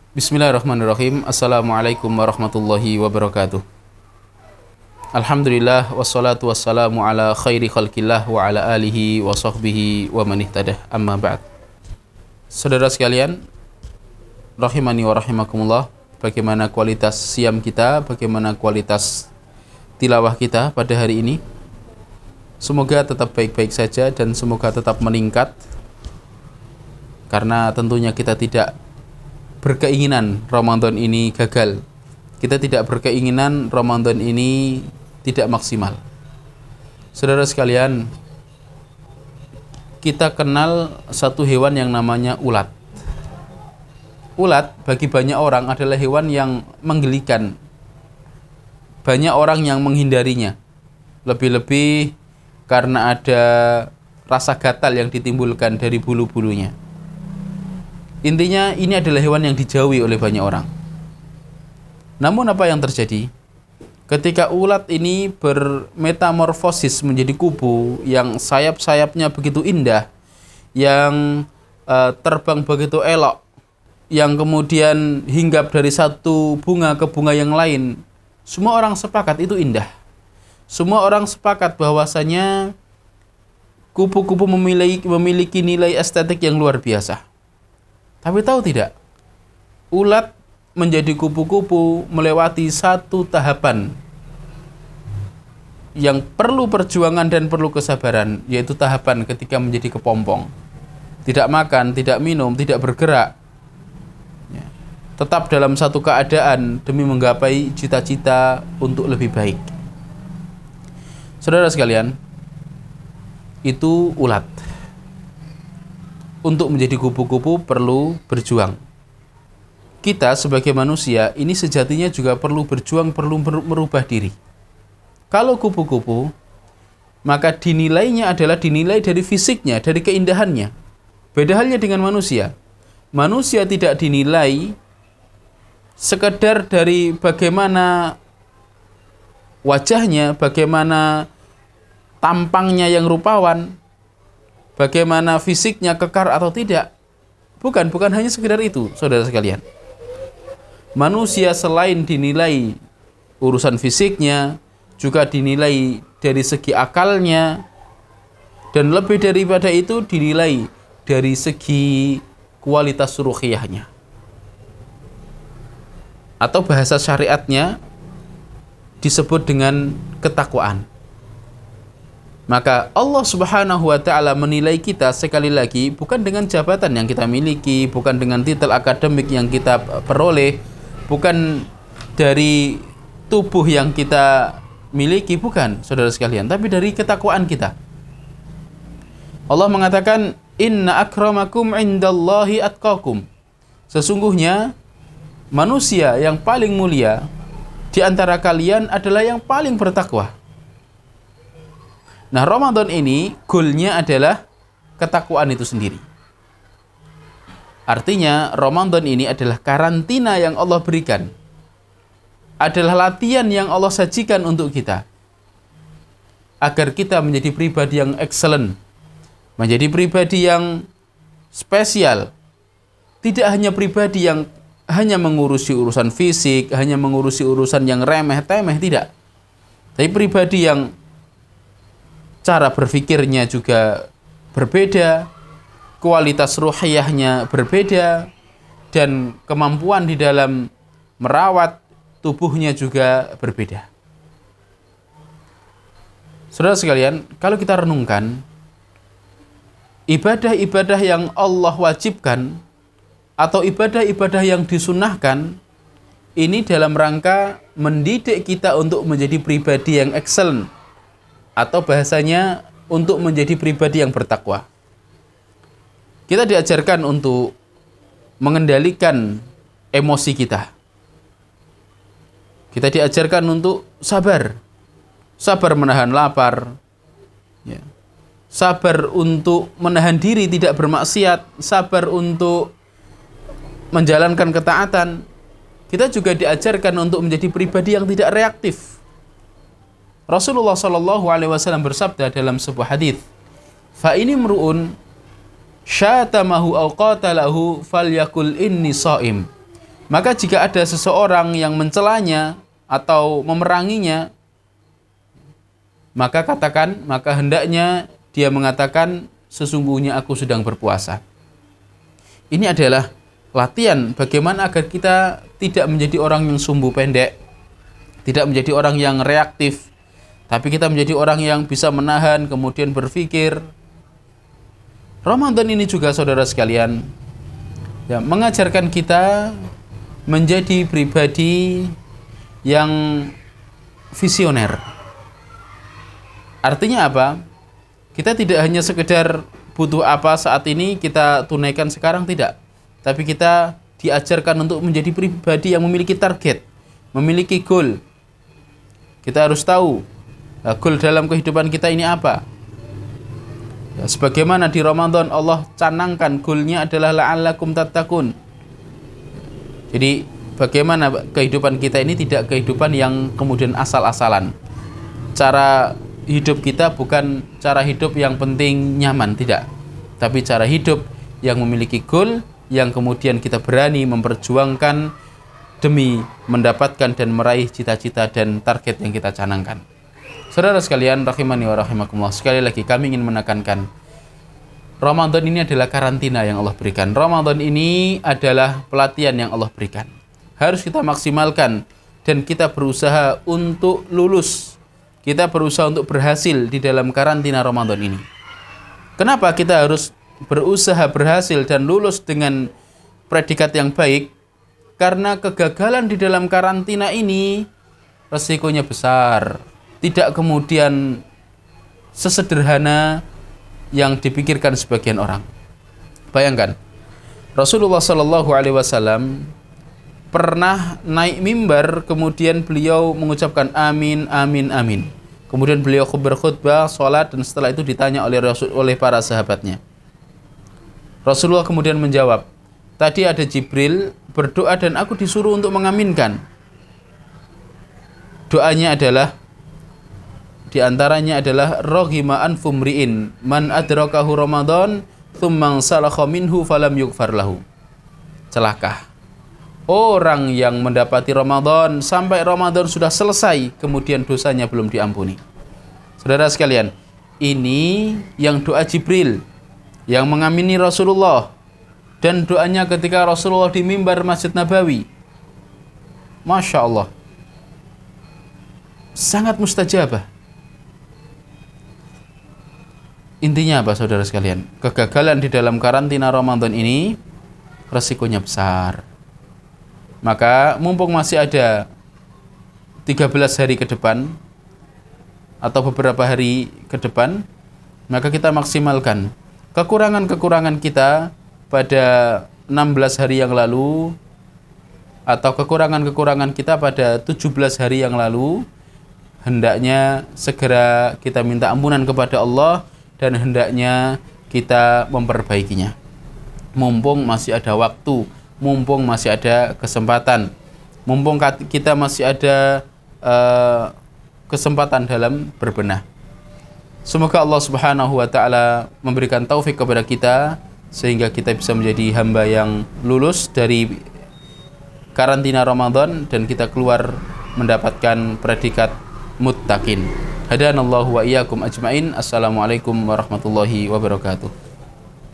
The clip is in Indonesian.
Bismillahirrahmanirrahim. Assalamualaikum warahmatullahi wabarakatuh. Alhamdulillah wassalatu wassalamu ala khairi khalqillah wa ala alihi wa sahbihi wa man ihtadah. Amma ba'd. Saudara sekalian, rahimani wa rahimakumullah, bagaimana kualitas siam kita, bagaimana kualitas tilawah kita pada hari ini? Semoga tetap baik-baik saja dan semoga tetap meningkat, karena tentunya kita tidak berkeinginan Ramadan ini gagal. Kita tidak berkeinginan Ramadan ini tidak maksimal. Saudara sekalian, kita kenal satu hewan yang namanya ulat. Ulat bagi banyak orang adalah hewan yang menggelikan. Banyak orang yang menghindarinya. Lebih-lebih karena ada rasa gatal yang ditimbulkan dari bulu-bulunya. Intinya ini adalah hewan yang dijauhi oleh banyak orang. Namun apa yang terjadi? Ketika ulat ini bermetamorfosis menjadi kupu yang sayap-sayapnya begitu indah, yang terbang begitu elok, yang kemudian hinggap dari satu bunga ke bunga yang lain, semua orang sepakat itu indah. Semua orang sepakat bahwasanya kupu-kupu memiliki nilai estetik yang luar biasa. Tapi tahu tidak, ulat menjadi kupu-kupu melewati satu tahapan yang perlu perjuangan dan perlu kesabaran, yaitu tahapan ketika menjadi kepompong. Tidak makan, tidak minum, tidak bergerak, tetap dalam satu keadaan demi menggapai cita-cita untuk lebih baik. Saudara sekalian, itu ulat. Untuk menjadi kupu-kupu perlu berjuang. Kita sebagai manusia ini sejatinya juga perlu berjuang, perlu merubah diri. Kalau kupu-kupu, maka dinilainya adalah dinilai dari fisiknya, dari keindahannya. Beda halnya dengan manusia. Manusia tidak dinilai sekedar dari bagaimana wajahnya, bagaimana tampangnya yang rupawan, bagaimana fisiknya kekar atau tidak. Bukan hanya sekedar itu, saudara sekalian. Manusia selain dinilai urusan fisiknya, juga dinilai dari segi akalnya, dan lebih daripada itu dinilai dari segi kualitas ruhiyahnya. Atau bahasa syariatnya disebut dengan ketakwaan. Maka Allah Subhanahu wa ta'ala menilai kita sekali lagi bukan dengan jabatan yang kita miliki, bukan dengan titel akademik yang kita peroleh, bukan dari tubuh yang kita miliki, bukan, saudara sekalian, tapi dari ketakwaan kita. Allah mengatakan, "Inna akramakum indallahi atqakum." Sesungguhnya manusia yang paling mulia di antara kalian adalah yang paling bertakwa. Nah, Ramadan ini goalnya adalah ketakwaan itu sendiri. Artinya, Ramadan ini adalah karantina yang Allah berikan. Adalah latihan yang Allah sajikan untuk kita. Agar kita menjadi pribadi yang excellent. Menjadi pribadi yang spesial. Tidak hanya pribadi yang hanya mengurusi urusan fisik, hanya mengurusi urusan yang remeh-temeh, tidak. Tapi pribadi yang cara berpikirnya juga berbeda, kualitas ruhiyahnya berbeda, dan kemampuan di dalam merawat tubuhnya juga berbeda. Saudara sekalian, kalau kita renungkan, ibadah-ibadah yang Allah wajibkan atau ibadah-ibadah yang disunahkan, ini dalam rangka mendidik kita untuk menjadi pribadi yang excellent, atau bahasanya untuk menjadi pribadi yang bertakwa. Kita diajarkan untuk mengendalikan emosi kita. Kita diajarkan untuk sabar. Sabar menahan lapar. Sabar untuk menahan diri tidak bermaksiat. Sabar untuk menjalankan ketaatan. Kita juga diajarkan untuk menjadi pribadi yang tidak reaktif. Rasulullah SAW bersabda dalam sebuah hadis, "Fa ini mru'un syatamahu aw qatalahu falyakul inni shaim." Maka jika ada seseorang yang mencelanya atau memeranginya, maka hendaknya dia mengatakan, sesungguhnya aku sedang berpuasa. Ini adalah latihan bagaimana agar kita tidak menjadi orang yang sumbu pendek, tidak menjadi orang yang reaktif, tapi kita menjadi orang yang bisa menahan, kemudian berpikir. Ramadan ini juga, saudara sekalian, ya, mengajarkan kita menjadi pribadi yang visioner. Artinya apa? Kita tidak hanya sekedar butuh apa saat ini kita tunaikan sekarang, tidak. Tapi kita diajarkan untuk menjadi pribadi yang memiliki target, memiliki goal. Kita harus tahu goal dalam kehidupan kita ini apa. Ya, sebagaimana di Ramadan Allah canangkan goalnya adalah la'allakum tattaqun. Jadi bagaimana kehidupan kita ini tidak kehidupan yang kemudian asal-asalan. Cara hidup kita bukan cara hidup yang penting nyaman, tidak. Tapi cara hidup yang memiliki goal, yang kemudian kita berani memperjuangkan demi mendapatkan dan meraih cita-cita dan target yang kita canangkan. Saudara sekalian, rahimani wa rahimakumullah, sekali lagi kami ingin menekankan, Ramadan ini adalah karantina yang Allah berikan. Ramadan ini adalah pelatihan yang Allah berikan. Harus kita maksimalkan dan kita berusaha untuk lulus. Kita berusaha untuk berhasil di dalam karantina Ramadan ini. Kenapa kita harus berusaha berhasil dan lulus dengan predikat yang baik? Karena kegagalan di dalam karantina ini resikonya besar. Tidak kemudian sesederhana yang dipikirkan sebagian orang. Bayangkan, Rasulullah SAW pernah naik mimbar, kemudian beliau mengucapkan amin, amin, amin. Kemudian beliau berkhutbah, sholat, dan setelah itu ditanya oleh para sahabatnya. Rasulullah kemudian menjawab, tadi ada Jibril berdoa dan aku disuruh untuk mengaminkan. Doanya adalah, diantaranya adalah roghima anfumriin man adrakahu Ramadan thumman salakha minhu falam yughfar lahu. Celaka orang yang mendapati Ramadan sampai Ramadan sudah selesai, kemudian dosanya belum diampuni. Saudara sekalian, ini yang doa Jibril yang mengamini Rasulullah, dan doanya ketika Rasulullah di mimbar Masjid Nabawi. Masya Allah, sangat mustajabah. Intinya apa, saudara sekalian? Kegagalan di dalam karantina Ramadan ini resikonya besar. Maka mumpung masih ada 13 hari ke depan atau beberapa hari ke depan, maka kita maksimalkan kekurangan-kekurangan kita pada 16 hari yang lalu atau kekurangan-kekurangan kita pada 17 hari yang lalu. Hendaknya segera kita minta ampunan kepada Allah dan hendaknya kita memperbaikinya. Mumpung masih ada waktu, mumpung masih ada kesempatan, mumpung kita masih ada kesempatan dalam berbenah. Semoga Allah Subhanahu wa taala memberikan taufik kepada kita sehingga kita bisa menjadi hamba yang lulus dari karantina Ramadan dan kita keluar mendapatkan predikat muttaqin. Hadanallahu wa iyyakum ajmain. Assalamualaikum warahmatullahi wabarakatuh.